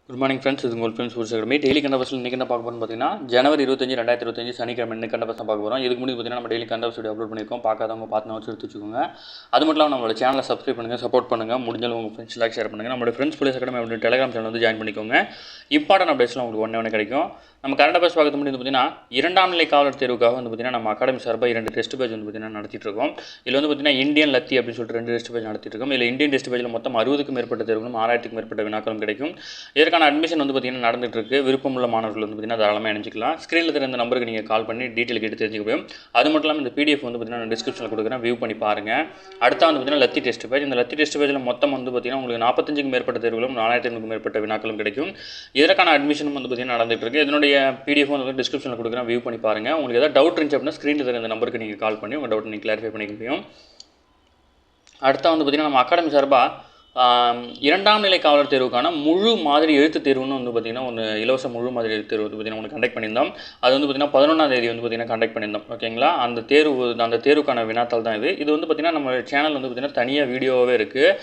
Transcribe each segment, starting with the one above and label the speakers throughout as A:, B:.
A: Good morning friends, இது உங்கள் friends ஒரு அகாடமி. டெய்லி கண்ட பஸ்ஸில் இன்றைக்கி என்ன பார்க்க போகிறோம்னு பார்த்தீங்கன்னா ஜனவரி 25, 2025 சனிக்கிழமை இன்னைக்கு கண்ட பஸ் பார்க்க போகிறோம். இதுக்கு முன்னாடி பார்த்தீங்கன்னா நம்ம டெய்லி கண்ட பஸ் வீடியோ அப்லோட் பண்ணியிருக்கோம். பார்க்காதவங்க பார்த்து வச்சு எடுத்து வச்சுக்கோங்க. அது மட்டும் இல்லாமல் நம்மளோட சேனலை சப்ஸ்கிரைப் பண்ணுங்கள், சப்போர்ட் பண்ணுங்கள். முடிஞ்சாலும் உங்கள் ஃப்ரெண்ட்ஸ் லைக் ஷேர் பண்ணுங்கள். நம்மளோட ஃப்ரெண்ட்ஸ் போலீஸ் அகாடமி அப்படின்னு டெலிகிராம் சேனல் வந்து ஜாயின் பண்ணிக்கோங்க. இம்பார்ட்டன் அப்டேட்ஸ்லாம் உங்களுக்கு ஒன்று கிடைக்கும். நம்ம கரண்ட் அஃபேர்ஸ் பார்க்க முடியும் பார்த்தீங்கன்னா இரண்டாம் நிலை காவலர் தேர்வுக்காக வந்து பார்த்தீங்கன்னா நம்ம அகாடமி சார்பாக 2 டெஸ்ட் பேஜ் வந்து பார்த்தீங்கன்னா நடத்திட்டு இருக்கோம். இதில் வந்து பார்த்தீங்கன்னா இந்தியன் லத்தி அப்படின்னு சொல்லிட்டு 2 டெஸ்ட் பேஜ் நடத்திட்டு இருக்கோம். இதில் இந்தியன் டெஸ்ட் பேஜில் மொத்தம் 60க்கும் மேற்பட்ட தேர்வுகளும் 6000க்கும் மேற்பட்ட வினாக்களும் கிடைக்கும். இதற்கான அட்மிஷன் வந்து பார்த்தீங்கன்னா நடந்துட்டு இருக்கு. விருப்பமுள்ள மாணவர்கள் வந்து பார்த்தீங்கன்னா தாராளமாக இணைஞ்சிக்கலாம். ஸ்க்ரீனில் தெரிந்த நம்பருக்கு நீங்கள் கால் பண்ணி டீட்டெயில் கேட்டு தெரிஞ்சுக்க முடியும். அது மட்டும் இல்லாமல் இந்த பிடிஎஃப் வந்து பார்த்தீங்கன்னா நான் டிஸ்கிரிப்ஷனில் கொடுக்குறேன், வியூ பண்ணி பாருங்கள். அடுத்த வந்து பார்த்தீங்கன்னா லத்தி டெஸ்ட் பேஜ். இந்த லத்தி டெஸ்ட் பேஜில் மொத்தம் வந்து பார்த்தீங்கன்னா உங்களுக்கு 45க்கும் மேற்பட்ட தேர்வுகளும் 4500க்கும் மேற்பட்ட வினாக்களும் கிடைக்கும். இதற்கான அட்மிஷனும் வந்து பார்த்தீங்கன்னா நடந்துட்டு இருக்கு. இதனுடைய பிடிஎஃப் வந்து டிஸ்கிரிப்ஷனில் கொடுக்குறேன், வியூ பண்ணி பாருங்கள். உங்களுக்கு ஏதாவது டவுட் இருந்துச்சு அப்படின்னா ஸ்க்ரீனில் தெரிந்த நம்பருக்கு நீங்கள் கால் பண்ணி உங்கள் டவுட் நீங்கள் கிளாரிஃபை பண்ணிக்க முடியும். அடுத்த வந்து பார்த்தீங்கன்னா நம்ம அகாடமி சார்பாக இரண்டாம் நிலை காவலர் தேர்வுக்கான முழு மாதிரி எழுத்து தேர்வுன்னு வந்து பார்த்திங்கன்னா ஒன்று இலவச முழு மாதிரி எழுத்து தேர்வு வந்து பார்த்திங்கன்னா ஒன்று கண்டக்ட் பண்ணியிருந்தோம். அது வந்து பார்த்திங்கன்னா 11ஆம் தேதி வந்து பார்த்திங்கன்னா கண்டக்ட் பண்ணியிருந்தோம். ஓகேங்களா, அந்த தேர்வுக்கான வினாத்தாள் தான் இது. இது வந்து பார்த்திங்கன்னா நம்ம சேனல் வந்து பார்த்திங்கன்னா தனியாக வீடியோவே இருக்குது.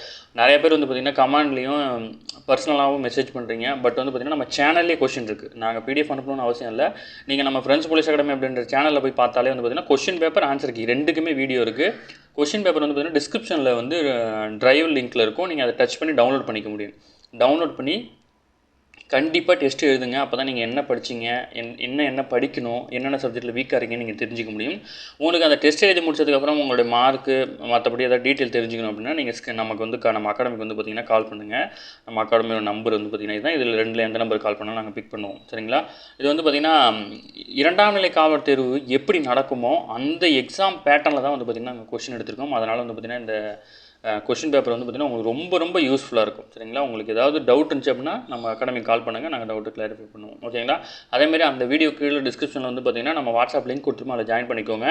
A: நிறைய பேர் வந்து பார்த்திங்கன்னா கமெண்ட்லேயும் பர்சனலாகவும் மெசேஜ் பண்ணுறீங்க. பட் வந்து பார்த்திங்கன்னா நம்ம சேனல்லே கொஸ்டின் இருக்குது. நாங்கள் பிடிஎஃப் அனுப்பணும்னு அவசியம் இல்லை. நீங்கள் நம்ம ஃப்ரெண்ட்ஸ் போலீஸ் அகாடமி அப்படின்ற சேனலில் போய் பார்த்தாலே வந்து பார்த்திங்கன்னா கொஸ்டின் பேப்பர் ஆன்சர் கீ ரெண்டுக்குமே வீடியோ இருக்குது. கொஸ்டின் பேப்பர் வந்து பார்த்திங்கன்னா டிஸ்கிரிப்ஷனில் வந்து ட்ரைவ் லிங்க்கில் இருக்கும். நீங்கள் அதை டச் பண்ணி டவுன்லோட் பண்ணிக்க முடியும். டவுன்லோட் பண்ணி கண்டிப்பாக டெஸ்ட் எழுதுங்க. அப்போ தான் நீங்கள் என்ன படிச்சிங்க, என்ன படிக்கணும், என்னென்ன சப்ஜெக்ட்டில் வீக்காக இருக்கீங்கன்னு நீங்கள் தெரிஞ்சிக்க முடியும். உங்களுக்கு அந்த டெஸ்ட் எழுதி முடிச்சதுக்கப்புறம் உங்களுடைய மார்க்கு மற்றபடி ஏதாவது டீட்டெயில் தெரிஞ்சுக்கணும் அப்படின்னா நீங்கள் நமக்கு வந்து நம்ம அகாடமிக்கு வந்து பார்த்திங்கன்னா கால் பண்ணுங்கள். நம்ம அகாடமியோட நம்பர் வந்து பார்த்திங்கன்னா இதுதான். இதில் 2ல் எந்த நம்பர் கால் பண்ணாலும் நாங்கள் பிக் பண்ணுவோம். சரிங்களா, இது வந்து பார்த்திங்கன்னா இரண்டாம் நிலை காவலர் தேர்வு எப்படி நடக்குமோ அந்த எக்ஸாம் பேட்டர்னில் தான் வந்து பார்த்திங்கன்னா நாங்கள் கொஸ்டின் எடுத்திருக்கோம். அதனால் வந்து பார்த்திங்கன்னா இந்த கொஸ்டின் பேப்பர் வந்து பார்த்திங்கன்னா உங்களுக்கு ரொம்ப யூஸ்ஃபுல்லாக இருக்கும். சரிங்களா, உங்களுக்கு ஏதாவது டவுட் இருந்துச்சு அப்படின்னா நம்ம அகாடமிக்கு கால் பண்ணுங்கள், நாங்கள் டவுட்டு கிளாரிஃபை பண்ணுவோம். ஓகேங்களா, அதேமாதிரி அந்த வீடியோ கீழே டிஸ்கிரிப்ஷனில் வந்து பார்த்திங்கன்னா நம்ம வாட்ஸ்அப் லிங்க் கொடுத்துருமோ அதில் ஜாயின் பண்ணிக்கோங்க.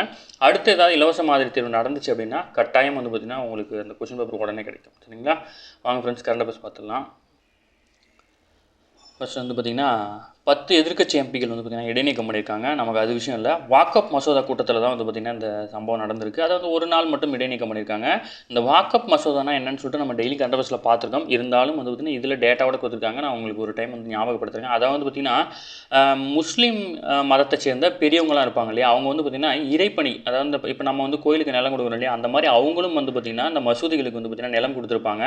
A: அடுத்து ஏதாவது இலவச மாதிரி தேர்வு நடந்துச்சு அப்படின்னா கட்டாயம் வந்து பார்த்திங்கன்னா உங்களுக்கு அந்த கொஸ்டின் பேப்பர் உடனே கிடைக்கும். சரிங்களா, வாங்க ஃப்ரெண்ட்ஸ் கரண்ட் அஃபேர்ஸ் பார்த்துடலாம். ஃபர்ஸ்ட் வந்து பார்த்திங்கன்னா 10 எதிர்க்கட்சி எம்பிக்கள் வந்து பார்த்திங்கன்னா இடைநீக்கம் பண்ணியிருக்காங்க. நமக்கு அது விஷயம் இல்லை. வாக்கப் மசோதா கூட்டத்தில் தான் வந்து பார்த்திங்கன்னா இந்த சம்பவம் நடந்திருக்கு. அதை வந்து ஒரு நாள் மட்டும் இடைநீக்கம் பண்ணியிருக்காங்க. இந்த வாக்கப் மசோதானா என்னன்னு சொல்லிட்டு நம்ம டெய்லி கரண்ட் அஃபேர்ஸில் பார்த்துருக்கோம். இருந்தாலும் வந்து பார்த்திங்கன்னா இதில் டேட்டாவோட கொடுத்துருக்காங்க. நான் உங்களுக்கு ஒரு டைம் வந்து ஞாபகப்படுத்துறேன். அதாவது வந்து பார்த்திங்கன்னா முஸ்லீம் மதத்தை சேர்ந்த பெரியவங்களாம் இருப்பாங்க இல்லையா, அவங்க வந்து பார்த்திங்கன்னா இறைப்பணி, அதாவது இப்போ நம்ம வந்து கோயிலுக்கு நிலம் கொடுக்குறோம் இல்லையா, அந்த மாதிரி அவங்களும் வந்து பார்த்திங்கன்னா இந்த மசூதிகளுக்கு வந்து பார்த்திங்கன்னா நிலம் கொடுத்துருப்பாங்க.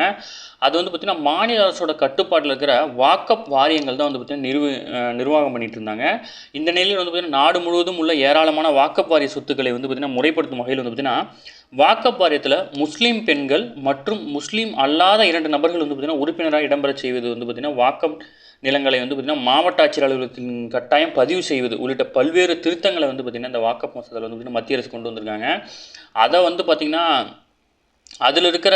A: அது வந்து பார்த்திங்கன்னா மாநில அரசோட கட்டுப்பாட்டில் இருக்கிற வாக்கப் வாரியங்கள் தான் வந்து பார்த்திங்கன்னா நிர்வாகம் பண்ணிட்டு இருந்தாங்க. இந்த நிலையில் வந்து பார்த்திங்கன்னா நாடு முழுவதும் உள்ள ஏராளமான வாக்கப் வாரிய சொத்துக்களை வந்து பார்த்திங்கன்னா முறைப்படுத்தும் வகையில் வந்து பார்த்திங்கன்னா வாக்கப் வாரியத்தில் முஸ்லீம் பெண்கள் மற்றும் முஸ்லீம் அல்லாத 2 நபர்கள் வந்து பார்த்திங்கன்னா உறுப்பினராக இடம்பெற செய்வது வந்து பார்த்திங்கன்னா வாக்கப் நிலங்களை வந்து பார்த்திங்கன்னா மாவட்ட ஆட்சியர் அலுவலகத்தின் கட்டாயம் பதிவு செய்வது உள்ளிட்ட பல்வேறு திருத்தங்களை வந்து பார்த்திங்கன்னா இந்த வாக்கப் மசோதாவில் வந்து பார்த்திங்கன்னா மத்திய அரசு கொண்டு வந்திருக்காங்க. அதை வந்து பார்த்திங்கன்னா அதில் இருக்கிற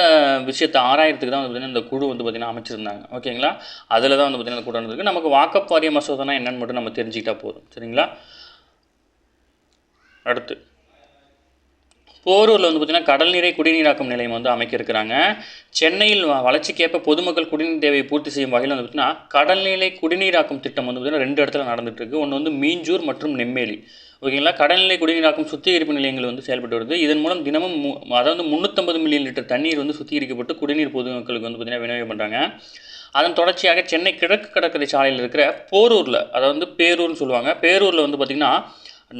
A: விஷயத்தை ஆராயறதுக்கு தான் வந்து பார்த்திங்கன்னா இந்த குழு வந்து பார்த்திங்கன்னா அமைச்சிருந்தாங்க. ஓகேங்களா, அதில் தான் வந்து பார்த்திங்கன்னா கூட இருக்குது. நமக்கு வாக்கப் வாரிய மசோதானா என்னன்னு மட்டும் நம்ம தெரிஞ்சுக்கிட்டா போதும். சரிங்களா, அடுத்து போரூரில் வந்து பார்த்திங்கன்னா கடல் நீரை குடிநீராக்கும் நிலையம் வந்து அமைக்க இருக்கிறாங்க. சென்னையில் வளர்ச்சிக்கேற்ப பொதுமக்கள் குடிநீர் தேவையை பூர்த்தி செய்யும் வகையில் வந்து பார்த்திங்கன்னா கடல்நிலை குடிநீராக்கும் திட்டம் வந்து பார்த்திங்கன்னா 2 இடத்துல நடந்துட்டு இருக்கு. ஒன்று வந்து மீஞ்சூர் மற்றும் நெம்மேலி. ஓகேங்களா, கடல்நிலை குடிநீராக்கும் சுத்திகரிப்பு நிலையங்கள் வந்து செயல்பட்டு வருது. இதன் மூலம் தினமும் அதாவது 350 மில்லியன் லிட்டர் தண்ணீர் வந்து சுத்திகரிக்கப்பட்டு குடிநீர் பொதுமக்களுக்கு வந்து பார்த்திங்கன்னா விநியோகம் பண்ணுறாங்க. அதன் தொடர்ச்சியாக சென்னை கிழக்கு கடற்கரை சாலையில் இருக்கிற போரூரில், அதாவது பேரூர்னு சொல்லுவாங்க, பேரூரில் வந்து பார்த்திங்கன்னா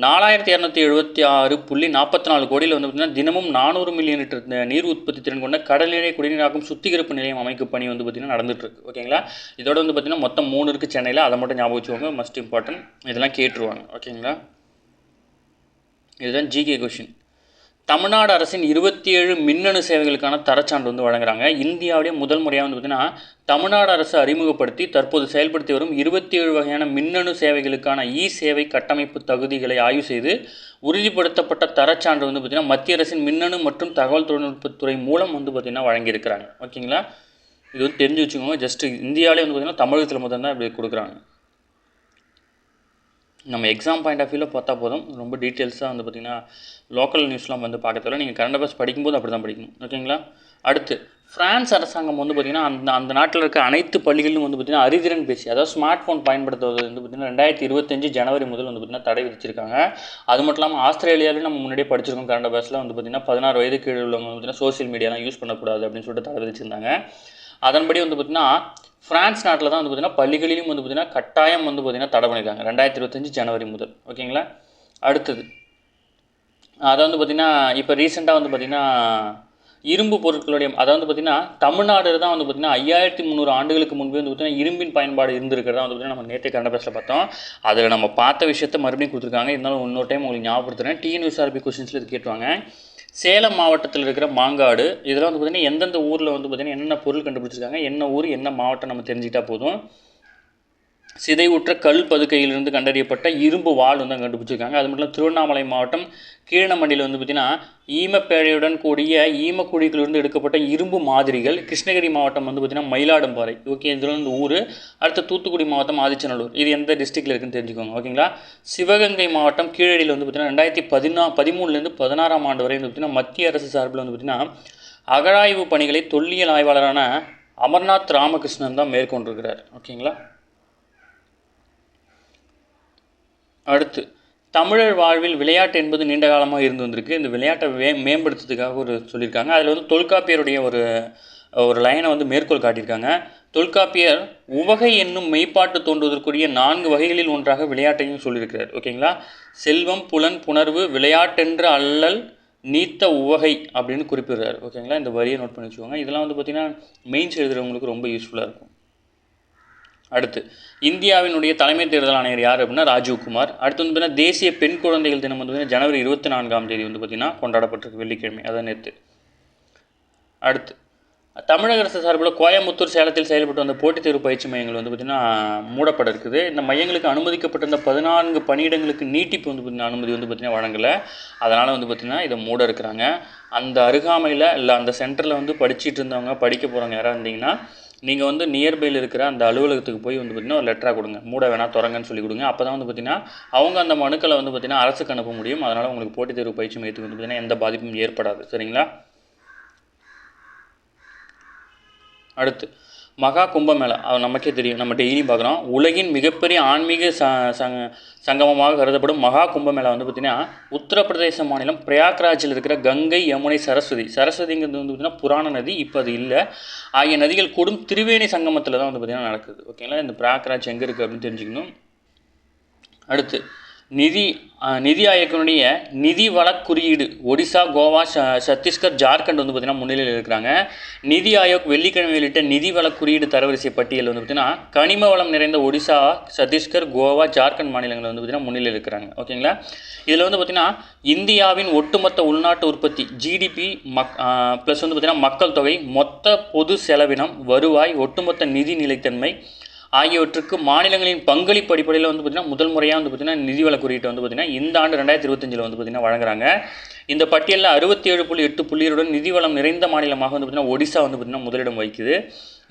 A: 4276.44 கோடியில் வந்து பார்த்திங்கன்னா தினமும் 400 மில்லியன் லிட்டர் நீர் உற்பத்தி திறன் கொண்ட கடல்நீரை குடிநீராக்கும் சுத்திகரிப்பு நிலையம் அமைக்கும் பணி வந்து பார்த்திங்கன்னா நடந்துட்டுருக்கு. ஓகேங்களா, இதோட வந்து பார்த்திங்கன்னா மொத்தம் 3 இருக்குது சென்னையில். அதை மட்டும் ஞாபகம் வச்சுக்கோங்க, மஸ்ட் இம்பார்ட்டன்ட். இதெல்லாம் கேட்டுருவாங்க. ஓகேங்களா, இதுதான் ஜிகே கொஷின். தமிழ்நாடு அரசின் 27 மின்னணு சேவைகளுக்கான தரச்சான்று வந்து வழங்குறாங்க. இந்தியாவிலேயே முதல் முறையாக வந்து பார்த்திங்கன்னா தமிழ்நாடு அரசு அறிமுகப்படுத்தி தற்போது செயல்படுத்தி வரும் 27 வகையான மின்னணு சேவைகளுக்கான சேவை கட்டமைப்பு தகுதிகளை ஆய்வு செய்து உறுதிப்படுத்தப்பட்ட தரச்சான்று வந்து பார்த்திங்கன்னா மத்திய அரசின் மின்னணு மற்றும் தகவல் தொழில்நுட்பத்துறை மூலம் வந்து பார்த்திங்கன்னா வழங்கியிருக்கிறாங்க. ஓகேங்களா, இது வந்து தெரிஞ்சு வச்சுக்கோங்க. ஜஸ்ட்டு இந்தியாவிலே வந்து பார்த்திங்கன்னா தமிழகத்தில் மட்டும் தான் இப்படி கொடுக்குறாங்க. நம்ம எக்ஸாம் பாயிண்ட் ஆஃப் வியூவில் பார்த்தா போதும். ரொம்ப டீட்டெயில்ஸாக வந்து பார்த்திங்கன்னா லோக்கல் நியூஸ்லாம் வந்து பார்க்கறதால நீங்கள் கரண்ட் அஃபேர்ஸ் படிக்கும்போது அப்படி தான் படிக்கணும். ஓகேங்களா, அடுத்து ஃப்ரான்ஸ் அரசாங்கம் வந்து பார்த்திங்கன்னா அந்த நாட்டில் இருக்க அனைத்து பள்ளிகளிலும் வந்து பார்த்திங்கன்னா அறிதிறன் பேசி, அதாவது ஸ்மார்ட் ஃபோன் பயன்படுத்துவது வந்து பார்த்திங்கன்னா 2025 ஜனவரி முதல் வந்து பார்த்திங்கன்னா தடை விதிச்சிருக்காங்க. அது மட்டும் இல்லாமல் ஆஸ்திரேலியாவிலும் நம்ம முன்னாடியே படிச்சிருக்கோம் கரண்ட் அஃபேர்ஸில் வந்து பார்த்திங்கன்னா 16 வயது கீழே உள்ளவங்க வந்து பார்த்திங்கன்னா சோஷியல் மீடியாலாம் யூஸ் பண்ணக்கூடாது அப்படின்னு சொல்லிட்டு தடை விதிச்சிருந்தாங்க. அதன்படி வந்து பார்த்திங்கன்னா ஃப்ரான்ஸ் நாட்டில் தான் வந்து பார்த்திங்கன்னா பள்ளிகளிலும் வந்து பார்த்திங்கன்னா கட்டாயம் வந்து பார்த்திங்கன்னா தடை பண்ணியிருக்காங்க 2025 ஜனவரி முதல். ஓகேங்களா. அடுத்தது அதை வந்து பார்த்திங்கன்னா இப்போ ரீசெண்டாக வந்து பார்த்திங்கன்னா இரும்பு பொருட்களுடைய அதாவது பார்த்திங்கன்னா தமிழ்நாடு தான் வந்து பார்த்திங்கன்னா 5300 ஆண்டுகளுக்கு முன்பே வந்து பார்த்திங்கன்னா இரும்பின் பயன்பாடு இருந்திருக்கிறதா வந்து பார்த்திங்கன்னா நம்ம நேற்று கரண்ட் அஃபேர்ஸில் பார்த்தோம். அதில் நம்ம பார்த்த விஷயத்தை மறுபடியும் கொடுத்துருக்காங்க. இருந்தாலும் இன்னொரு டைம் உங்களுக்கு ஞாபகப்படுத்துகிறேன். டிஎன்யூஎஸ்ஆர்பி கொஸ்டின்ஸில் இது கேட்டுவாங்க. சேலம் மாவட்டத்தில் இருக்கிற மாங்காடு இதெல்லாம் வந்து பார்த்திங்கன்னா எந்தெந்த ஊரில் வந்து பார்த்திங்கன்னா என்னென்ன பொருள் கண்டுபிடிச்சிருக்காங்க, என்ன ஊர் என்ன மாவட்டம் நம்ம தெரிஞ்சுக்கிட்டா போதும். சிதைவுற்ற கல் பதுக்கையிலிருந்து கண்டறியப்பட்ட இரும்பு வாள் வந்து கண்டுபிடிச்சிருக்காங்க. அது மட்டும் திருவண்ணாமலை மாவட்டம் கீழமண்டியில் வந்து பார்த்திங்கன்னா ஈமப்பேழையுடன் கூடிய ஈமக்குழிகளிலிருந்து எடுக்கப்பட்ட இரும்பு மாதிரிகள். கிருஷ்ணகிரி மாவட்டம் வந்து பார்த்திங்கன்னா மயிலாடும்பாறை. ஓகே, இதில் வந்து ஊர். அடுத்து தூத்துக்குடி மாவட்டம் ஆதிச்சநல்லூர். இது எந்த டிஸ்ட்ரிக்டில் இருக்குன்னு தெரிஞ்சுக்கோங்க. ஓகேங்களா. சிவகங்கை மாவட்டம் கீழடியில் வந்து பார்த்திங்கன்னா 2013 16 ஆண்டு வரை வந்து பார்த்திங்கன்னா மத்திய அரசு சார்பில் வந்து பார்த்திங்கன்னா அகழாய்வு பணிகளை தொல்லியல் ஆய்வாளரான அமர்நாத் ராமகிருஷ்ணன் தான் மேற்கொண்டிருக்கிறார். ஓகேங்களா. அடுத்து தமிழர் வாழ்வில் விளையாட்டு என்பது நீண்ட காலமாக இருந்து வந்திருக்கு. இந்த விளையாட்டை மேம்படுத்துறதுக்காக சொல்லியிருக்காங்க. அதில் வந்து தொல்காப்பியருடைய ஒரு லைனை வந்து மேற்கோள் காட்டியிருக்காங்க. தொல்காப்பியர் உவகை என்னும் மெய்ப்பாட்டு தோன்றுவதற்குரிய 4 வகைகளில் ஒன்றாக விளையாட்டையும் சொல்லியிருக்கிறார். ஓகேங்களா. செல்வம் புலன் புணர்வு விளையாட்டென்று அல்லல் நீத்த உவகை அப்படின்னு குறிப்பிடுறார். ஓகேங்களா. இந்த வரியை நோட் பண்ணி வச்சுக்கோங்க. இதெல்லாம் வந்து பார்த்திங்கன்னா மெயின்ஸ் எழுதுகிறவங்களுக்கு ரொம்ப யூஸ்ஃபுல்லாக இருக்கும். அடுத்து இந்தியாவினுடைய தலைமை தேர்தல் ஆணையர் யார் அப்படின்னா ராஜீவ்குமார். அடுத்து வந்து பார்த்தீங்கன்னா தேசிய பெண் குழந்தைகள் தினம் வந்து பார்த்தீங்கன்னா ஜனவரி 24 வந்து பார்த்திங்கன்னா கொண்டாடப்பட்டிருக்கு, வெள்ளிக்கிழமை. அதான் நேற்று. அடுத்து தமிழக அரசு சார்பில் கோயம்புத்தூர் சேலத்தில் செயல்பட்டு வந்த போட்டித் தேர்வு பயிற்சி மையங்கள் வந்து பார்த்திங்கன்னா மூடப்பட இருக்குது. இந்த மையங்களுக்கு அனுமதிக்கப்பட்டிருந்த 14 பணியிடங்களுக்கு நீட்டிப்பு வந்து பார்த்திங்கன்னா அனுமதி வந்து பார்த்திங்கன்னா வழங்கலை. அதனால் வந்து பார்த்திங்கன்னா இதை மூட இருக்கிறாங்க. அந்த அருகாமையில் இல்லை அந்த சென்டரில் வந்து படிச்சுட்டு இருந்தவங்க படிக்க போகிறவங்க யாராக இருந்தீங்கன்னா நீங்கள் வந்து நியர்பையில் இருக்கிற அந்த அலுவலகத்துக்கு போய் வந்து பார்த்திங்கன்னா ஒரு லெட்டராக கொடுங்க. மூட வேணால் திறங்கன்னு சொல்லி கொடுங்க. அப்போ தான் வந்து பார்த்திங்கன்னா அவங்க அந்த மனுக்களை வந்து பார்த்திங்கன்னா அரசுக்கு அனுப்ப முடியும். அதனால் உங்களுக்கு போட்டித் தேர்வு பயிற்சி மையத்துக்கு வந்து பார்த்திங்கன்னா எந்த பாதிப்பும் ஏற்படாது. சரிங்களா. அடுத்து மகா கும்பமேளா. நமக்கே தெரியும், நம்ம டெய்லியும் பார்க்குறோம். உலகின் மிகப்பெரிய ஆன்மீக சங்கமமாக கருதப்படும் மகா கும்பமேளா வந்து பார்த்திங்கன்னா உத்தரப்பிரதேச மாநிலம் பிரயாக்ராஜில் இருக்கிற கங்கை யமுனை சரஸ்வதிங்கிறது வந்து பார்த்திங்கன்னா புராண நதி, இப்போ அது இல்லை. ஆகிய நதிகள் கூடும் திரிவேணி சங்கமத்தில் தான் வந்து பார்த்திங்கன்னா நடக்குது. ஓகேங்களா. இந்த பிரயாக்ராஜ் எங்கே இருக்குது அப்படின்னு தெரிஞ்சுக்கணும். அடுத்து நிதி ஆயோக்கினுடைய நிதி வளக் குறியீடு ஒடிசா, கோவா, சத்தீஸ்கர், ஜார்க்கண்ட் வந்து பார்த்திங்கன்னா முன்னிலையில் இருக்கிறாங்க. நிதி ஆயோக் வெள்ளிக்கிழமை வெளியிட்ட நிதி வளக் குறியீடு தரவரிசை பட்டியல் வந்து பார்த்திங்கன்னா கனிம வளம் நிறைந்த ஒடிசா, சத்தீஸ்கர், கோவா, ஜார்க்கண்ட் மாநிலங்கள் வந்து பார்த்திங்கன்னா முன்னிலையில் இருக்கிறாங்க. ஓகேங்களா. இதில் வந்து பார்த்திங்கன்னா இந்தியாவின் ஒட்டுமொத்த உள்நாட்டு உற்பத்தி ஜிடிபி ப்ளஸ் வந்து பார்த்திங்கன்னா மக்கள் தொகை, மொத்த பொது செலவினம், வருவாய், ஒட்டுமொத்த நிதி நிலைத்தன்மை ஆகியவற்றுக்கு மாநிலங்களின் பங்களிப்பு அடிப்படையில் வந்து பார்த்திங்கன்னா முதல் முறையாக வந்து பார்த்திங்கன்னா நிதி வள குறியீட்டை வந்து பார்த்திங்கன்னா இந்த ஆண்டு 2025 வந்து பார்த்திங்கன்னா வழங்குறாங்க. இந்த பட்டியலில் 67.8 புள்ளிகளுடன் நிதி வளம் நிறைந்த மாநிலமாக வந்து பார்த்திங்கன்னா ஒடிசா வந்து பார்த்திங்கன்னா முதலிடம் வகிக்குது.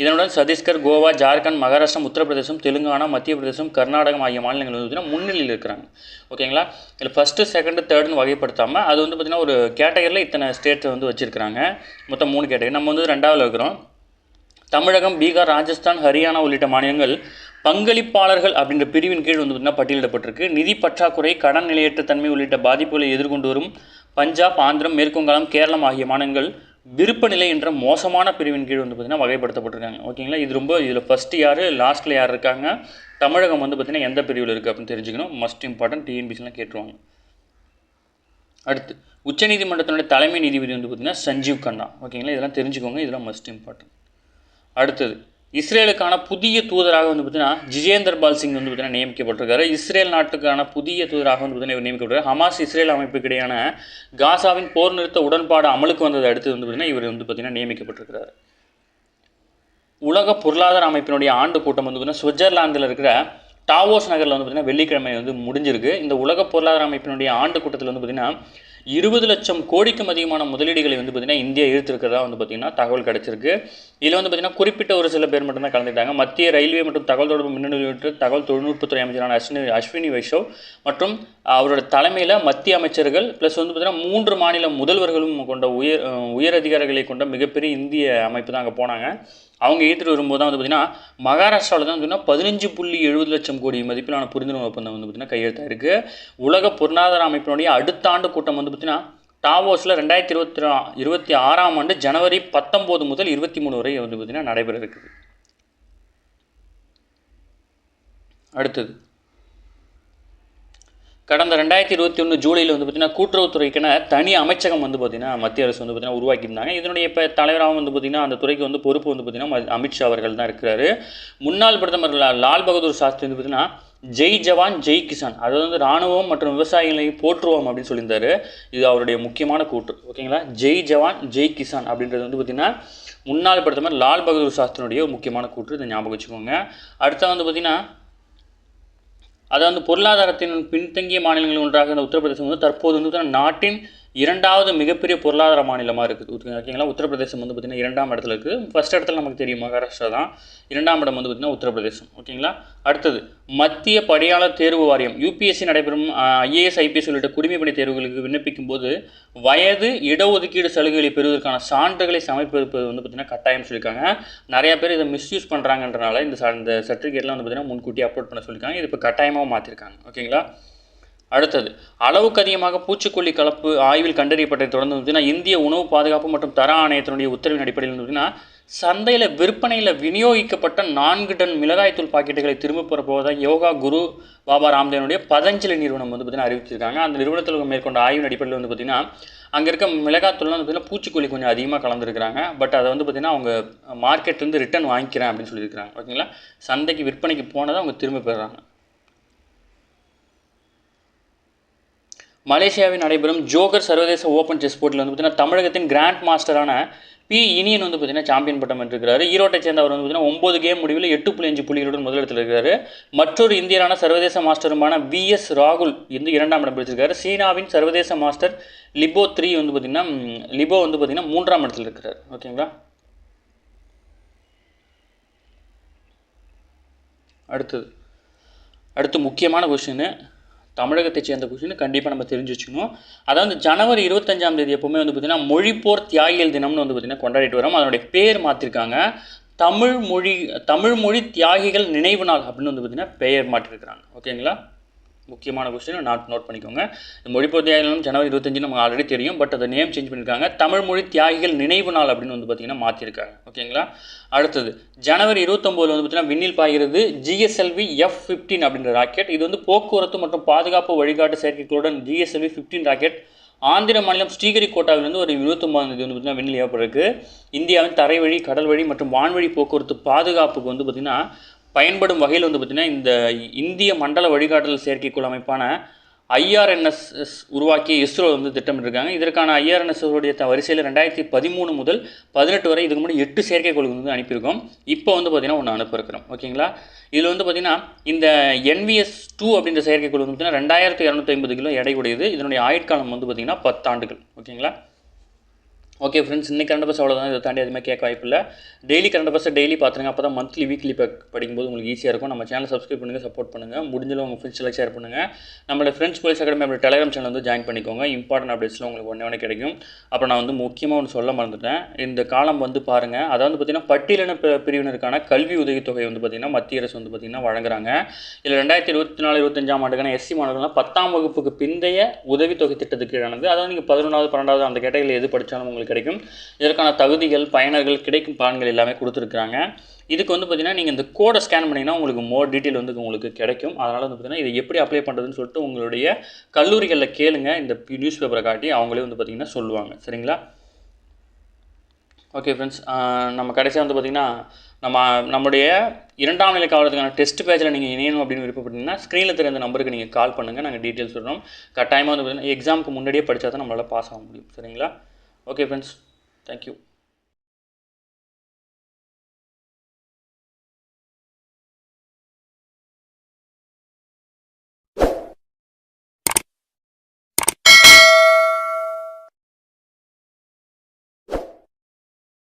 A: இதனுடன் சத்தீஸ்கர், கோவா, ஜார்க்கண்ட், மகாராஷ்டிரம், உத்தரப்பிரதேசம், தெலுங்கானா, மத்திய பிரதேசம், கர்நாடகம் ஆகிய மாநிலங்கள் வந்து பார்த்திங்கன்னா முன்னிலையில் இருக்கிறாங்க. ஓகேங்களா. இதில் ஃபஸ்ட்டு, செகண்டு, தேர்டுன்னு வகைப்படுத்தாமல் அது வந்து பார்த்திங்கன்னா ஒரு கேட்டகரியில் இத்தனை ஸ்டேட்ஸை வந்து வச்சுருக்கிறாங்க. மொத்தம் 3 கேட்டகரி. நம்ம வந்து 2வது இருக்கிறோம். தமிழகம், பீகார், ராஜஸ்தான், ஹரியானா உள்ளிட்ட மாநிலங்கள் பங்களிப்பாளர்கள் அப்படின்ற பிரிவின் கீழ் வந்து பார்த்திங்கன்னா பட்டியலிடப்பட்டிருக்கு. நிதி பற்றாக்குறை, கடன் நிலையற்ற தன்மை உள்ளிட்ட பாதிப்புகளை எதிர்கொண்டு வரும் பஞ்சாப், ஆந்திரம், மேற்குவங்காளம், கேரளம் ஆகிய மாநிலங்கள் விருப்ப நிலை என்ற மோசமான பிரிவின் கீழ் வந்து பார்த்திங்கன்னா வகைப்படுத்தப்பட்டிருக்காங்க. ஓகேங்களா. இதில் ஃபஸ்ட்டு யார், லாஸ்ட்டில் யார் இருக்காங்க, தமிழகம் வந்து பார்த்திங்கன்னா எந்த பிரிவில் இருக்குது அப்படின்னு தெரிஞ்சுக்கணும். மஸ்ட் இம்பார்ட்டன்ட், டிஎன்பிசிலாம் கேட்டுருவாங்க. அடுத்து உச்சநீதிமன்றத்தினுடைய தலைமை நீதிபதி வந்து பார்த்திங்கன்னா சஞ்சீவ் கண்ணா. ஓகேங்களா. இதெல்லாம் தெரிஞ்சுக்கோங்க, இதெல்லாம் மஸ்ட் இம்பார்ட்டன்ட். அடுத்தது இஸ்ரேலுக்கான புதிய தூதராக வந்து பார்த்திங்கன்னா ஜிதேந்தர் பால் சிங் வந்து பார்த்திங்கன்னா நியமிக்கப்பட்டிருக்காரு. இஸ்ரேல் நாட்டுக்கான புதிய தூதராக வந்து பார்த்திங்கன்னா நியமிக்கப்பட்டிருக்காரு. ஹமாஸ் இஸ்ரேல் அமைப்புக்கு இடையான காசாவின் போர் நிறுத்த உடன்பாடு அமலுக்கு வந்ததை அடுத்து வந்து பார்த்திங்கன்னா இவர் வந்து பார்த்திங்கன்னா நியமிக்கப்பட்டிருக்கிறார். உலக பொருளாதார அமைப்பினுடைய ஆண்டு கூட்டம் வந்து பார்த்திங்கன்னா சுவிட்சர்லாந்தில் இருக்கிற டாவோஸ் நகரில் வந்து பார்த்திங்கன்னா வெள்ளிக்கிழமை வந்து முடிஞ்சிருக்கு. இந்த உலக பொருளாதார அமைப்பினுடைய ஆண்டு கூட்டத்தில் வந்து பார்த்திங்கன்னா 20 லட்சம் கோடிக்கும் அதிகமான முதலீடுகளை வந்து பார்த்திங்கன்னா இந்தியா இழுத்திருக்கிறதா வந்து பார்த்திங்கன்னா தகவல் கிடச்சிருக்கு. இதில் வந்து பார்த்திங்கன்னா குறிப்பிட்ட ஒரு சில பேர் மட்டும்தான் கலந்துட்டாங்க. மத்திய ரயில்வே மற்றும் தகவல் தொடர்பு மின்னணு தகவல் தொழில்நுட்பத்துறை அமைச்சரான அஸ்வினி வைஷ்ணவ் மற்றும் அவரோட தலைமையில் மத்திய அமைச்சர்கள் ப்ளஸ் வந்து பார்த்திங்கன்னா 3 மாநில முதல்வர்களும் கொண்ட உயர் அதிகாரிகளை கொண்ட மிகப்பெரிய இந்திய அமைப்பு தான் அங்கே போனாங்க. அவங்க ஏற்றுட்டு வரும்போது தான் வந்து பார்த்திங்கன்னா மகாராஷ்டிராவில் தான் வந்து 15.70 லட்சம் கோடி மதிப்பிலான புரிந்துணர்வு ஒப்பந்தம் வந்து பார்த்திங்கன்னா கையெழுத்தாயிருக்கு. உலக பொருளாதார அமைப்பினுடைய அடுத்த ஆண்டு கூட்டம் வந்து பார்த்திங்கன்னா டாவோஸில் 2026ஆம் ஆண்டு ஜனவரி 19 முதல் 23 வரை வந்து பார்த்திங்கன்னா நடைபெற இருக்குது. அடுத்தது கடந்த 2021 ஜூலையில் வந்து பார்த்திங்கன்னா கூட்டுறவுத்துறைக்கான தனி அமைச்சகம் வந்து பார்த்திங்கன்னா மத்திய அரசு வந்து பார்த்திங்கன்னா உருவாக்கியிருந்தாங்க. இதனுடைய இப்போ தலைவராக வந்து பார்த்திங்கன்னா அந்த துறைக்கு வந்து பொறுப்பு வந்து பார்த்திங்கன்னா அமித்ஷா அவர்கள் தான் இருக்கிறாரு. முன்னாள் பிரதமர் லால் பகதூர் சாஸ்திரி வந்து பார்த்திங்கன்னா ஜெய் ஜவான் ஜெய் கிசான், அதாவது வந்து இராணுவம் மற்றும் விவசாயிகளை போற்றுவோம் அப்படின்னு சொல்லியிருந்தாரு. இது அவருடைய முக்கியமான கூற்று. ஓகேங்களா, ஜெய் ஜவான் ஜெய் கிசான் அப்படின்றது வந்து பார்த்திங்கன்னா முன்னாள் பிரதமர் லால் பகதூர் சாஸ்திரியுடைய முக்கியமான கூற்று. இதை ஞாபகம் வச்சுக்கோங்க. அடுத்த வந்து பார்த்திங்கன்னா அதாவது பொருளாதாரத்தின் பின்தங்கிய மாநிலங்களில் ஒன்றாக இந்த உத்தரப்பிரதேசம் வந்து தற்போது வந்து நாட்டின் 2வது மிகப்பெரிய பொருளாதார மாநிலமாக இருக்குது. ஓகேங்களா, உத்தரப்பிரதேசம் வந்து பார்த்திங்கன்னா 2ஆம் இடத்துல இருக்குது. ஃபஸ்ட் இடத்துல நமக்கு தெரியும் மகாராஷ்டிரா தான். 2ஆம் இடம் வந்து பார்த்திங்கன்னா உத்தரப்பிரதேசம். ஓகேங்களா, அடுத்தது மத்திய பணியாளர் தேர்வு வாரியம் UPSC நடைபெறும் IAS IPS உள்ளிட்ட குடிமைப்பணி தேர்வுகளுக்கு விண்ணப்பிக்கும் போது வயது இடஒதுக்கீடு சலுகைகளை பெறுவதற்கான சான்றுகளை சமர்ப்பிப்பது வந்து பார்த்திங்கன்னா கட்டாயம் சொல்லியிருக்காங்க. நிறையா பேர் இதை மிஸ்யூஸ் பண்ணுறாங்கன்றனால இந்த சர்டிஃபிகேட்லாம் வந்து பார்த்திங்கன்னா முன்கூட்டி அப்லோட் பண்ண சொல்லியிருக்காங்க. இது இப்போ கட்டாயமாக மாற்றிருக்காங்க. ஓகேங்களா, அடுத்தது அளவுக்கு அதிகமாக பூச்சிக்கொல்லி கலப்பு ஆய்வில் கண்டறியப்பட்டதை தொடர்ந்து வந்துன்னா இந்திய உணவு பாதுகாப்பு மற்றும் தர ஆணையத்தினுடைய உத்தரவின் அடிப்படையில் வந்துன்னா சந்தையில் விற்பனையில் விநியோகிக்கப்பட்ட 4 டன் மிளகாய்த்தூள் பாக்கெட்டுகளை திரும்ப பெற போவதாக யோகா குரு பாபா ராம்தேவனுடைய பதஞ்சலி நிறுவனம் வந்து பார்த்திங்கன்னா அறிவிச்சிருக்காங்க. அந்த நிறுவனத்தில் மேற்கொண்ட ஆய்வின் அடிப்படையில் வந்து பார்த்திங்கன்னா அங்கே இருக்க மிளகாத்தூள்லாம் வந்து பார்த்திங்கன்னா பூச்சிக்கொல்லி கொஞ்சம் அதிகமாக கலந்துருக்கிறாங்க. பட் அதை வந்து பார்த்திங்கன்னா அவங்க மார்க்கெட்லேருந்து ரிட்டன் வாங்கிக்கிறேன் அப்படின்னு சொல்லியிருக்காங்க. ஓகேங்களா, சந்தைக்கு விற்பனைக்கு போனதை அவங்க திரும்ப பெறுறாங்க. மலேசியாவில் நடைபெறும் ஜோகர் சர்வதேச ஓப்பன் செஸ் போட்டியில் வந்து பார்த்திங்கன்னா தமிழகத்தின் கிராண்ட் மாஸ்டரான P இனியன் வந்து பார்த்திங்கன்னா சாம்பியன் பட்டம் வென்றிருக்கிறாரு. ஈரோட்டை சேர்ந்தவர் வந்து பார்த்திங்கன்னா 9 கேம் முடிவில் 8.5 புள்ளிகளுடன் முதலிடத்தில் இருக்கிறாரு. மற்றொரு இந்தியரான சர்வதேச மாஸ்டருமான VS ராகுல் வந்து 2ஆம் இடம் பிடிச்சிருக்காரு. சீனாவின் சர்வதேச மாஸ்டர் லிபோ வந்து பார்த்திங்கன்னா 3ஆம் இடத்தில் இருக்கிறார். ஓகேங்களா, அடுத்து முக்கியமான கொஸ்டின், தமிழகத்தை சேர்ந்த கொஸ்டின் கண்டிப்பாக நம்ம தெரிஞ்சு வச்சுக்கணும். அதாவது ஜனவரி 25ஆம் தேதி எப்போவுமே வந்து பார்த்திங்கன்னா மொழிப்போர் தியாகிகள் தினம்னு வந்து பார்த்திங்கன்னா கொண்டாடிட்டு வரோம். அதனுடைய பேர் மாற்றிருக்காங்க, தமிழ் மொழி தியாகிகள் நினைவு நாள் அப்படின்னு வந்து பார்த்திங்கன்னா பெயர் மாற்றிருக்கிறாங்க. ஓகேங்களா, முக்கியமான கொஸ்டின் நோட் பண்ணிக்கோங்க. மொழிப்போர் தியாகிகள் ஜனவரி 25 நமக்கு ஆல்ரெடி தெரியும். பட் அதை நேம் சேஞ்ச் பண்ணியிருக்காங்க, தமிழ் மொழி தியாகிகள் நினைவு நாள் அப்படின்னு வந்து பார்த்திங்கன்னா மாற்றிருக்காங்க. ஓகேங்களா, அடுத்தது ஜனவரி 29 வந்து பார்த்திங்கன்னா விண்ணில் பாய்கிறது GSLV F-15 அப்படின்ற ராக்கெட். இது வந்து போக்குவரத்து மற்றும் பாதுகாப்பு வழிகாட்டு செயற்கைகளுடன் GSLV 15 ராக்கெட் ஆந்திர மாநிலம் ஸ்ரீஹரிகோட்டாவிலிருந்து ஒரு 29ஆம் தேதி வந்து பார்த்திங்கன்னா விண்ணில் ஏற்பட்டிருக்கு. இந்தியாவின் தரைவழி, கடல் வழி மற்றும் வான்வழி போக்குவரத்து பாதுகாப்புக்கு வந்து பார்த்திங்கன்னா பயன்படும் வகையில் வந்து பார்த்திங்கன்னா இந்த இந்திய மண்டல வழிகாட்டல் செயற்கைக்கோள் அமைப்பான IRNS உருவாக்கி இஸ்ரோ வந்து திட்டமிட்டிருக்காங்க. இதற்கான IRNS உடைய வரிசையில் 2013 முதல் 18 வரை இதுக்கு முன்னாடி 8 செயற்கைக்கோள் வந்து அனுப்பியிருக்கோம். இப்போ வந்து பார்த்திங்கன்னா ஒன்று அனுப்ப இருக்கிறோம். ஓகேங்களா, இதில் வந்து பார்த்திங்கன்னா இந்த NVS-2 அப்படின்ற செயற்கைக்கோள் வந்து பார்த்திங்கன்னா 2250 கிலோ எடை உடையது. இதனுடைய ஆயுட்காலம் வந்து பார்த்திங்கன்னா 10 ஆண்டுகள். ஓகேங்களா, ஓகே ஃப்ரெண்ட்ஸ், இன்றைக்கி கரண்ட் பஸ் அவ்வளோதான். இதை தாண்டி எதுவுமே கேட்க வாய்ப்பு இல்லை. டெய்லி கரண்ட் பஸ்ஸை டெய்லி பார்த்துருங்க. அப்போ தான் மந்த்லி வீக்லி படிக்கும்போது உங்களுக்கு ஈஸியாக இருக்கும். நம்ம சேனலை சப்ஸ்கிரைப் பண்ணுங்கள், சப்போர்ட் பண்ணுங்கள். முடிஞ்சளவு உங்கள் ஃப்ரெண்ட்ஸ் எல்லாம் ஷேர் பண்ணுங்கள். நம்மளோட ஃப்ரெண்ட்ஸ் போலீஸ் அகாடமி அப்படி டெலிகிராம் சேனல் வந்து ஜாயின் பண்ணிக்கோங்க. இம்பார்ட்டன்ட் அப்டேட்ஸில் உங்களுக்கு ஒன்றே கிடைக்கும். அப்புறம் நான் வந்து முக்கியமாக ஒன்று சொல்ல மறந்துட்டேன். இந்த காலம் வந்து பாருங்கள், அதாவது பார்த்திங்கன்னா பட்டியலின பிரிவினருக்கான கல்வி உதவித்தொகை வந்து பார்த்திங்கன்னா மத்திய அரசு வந்து பார்த்திங்கன்னா வழங்குறாங்க. இதில் 2024-25ஆம் ஆண்டுக்கான SC மாணவர்கள்லாம் 10ஆம் வகுப்புக்கு பிந்தைய உதவித்தொகை திட்டத்துக்கு கீழானது. அதாவது நீங்கள் 11வது 12வது அந்த கேட்டகரியில் எது படித்தாலும் உங்களுக்கு கிடைக்கும். இதற்கான தகுதிகள், பயனர்கள், கிடைக்கும் பலன்கள் எல்லாமே கொடுத்துருக்குறாங்க. இதுக்கு வந்து பார்த்திங்கன்னா நீங்கள் இந்த கோடை ஸ்கேன் பண்ணிங்கன்னா உங்களுக்கு மோர் டீட்டெயில் வந்து உங்களுக்கு கிடைக்கும். அதனால் வந்து பார்த்திங்கன்னா இதை எப்படி அப்ளை பண்ணுறதுன்னு சொல்லிட்டு உங்களுடைய கல்லூரிகளில் கேளுங்க. இந்த நியூஸ் பேப்பரை காட்டி அவங்களே வந்து பார்த்திங்கன்னா சொல்லுவாங்க. சரிங்களா, ஓகே ஃப்ரெண்ட்ஸ், நம்ம கடைசியாக வந்து பார்த்திங்கன்னா நம்முடைய 2ஆம் நிலை காவலத்துக்கான டெஸ்ட் பேஜில் நீங்கள் இணையணும் அப்படின்னு விருப்பப்பட்டீங்கன்னா ஸ்க்ரீனில் தெரிந்த நம்பருக்கு நீங்கள் கால் பண்ணுங்கள். நாங்கள் டீட்டெயில்ஸ் சொல்கிறோம். கட்டாயமாக வந்து பார்த்திங்கன்னா எக்ஸாமுக்கு முன்னாடியே படித்தா தான் நம்மளால் பாஸ் ஆக முடியும். சரிங்களா, ஓகே ஃப்ரெண்ட்ஸ், தேங்க்யூ.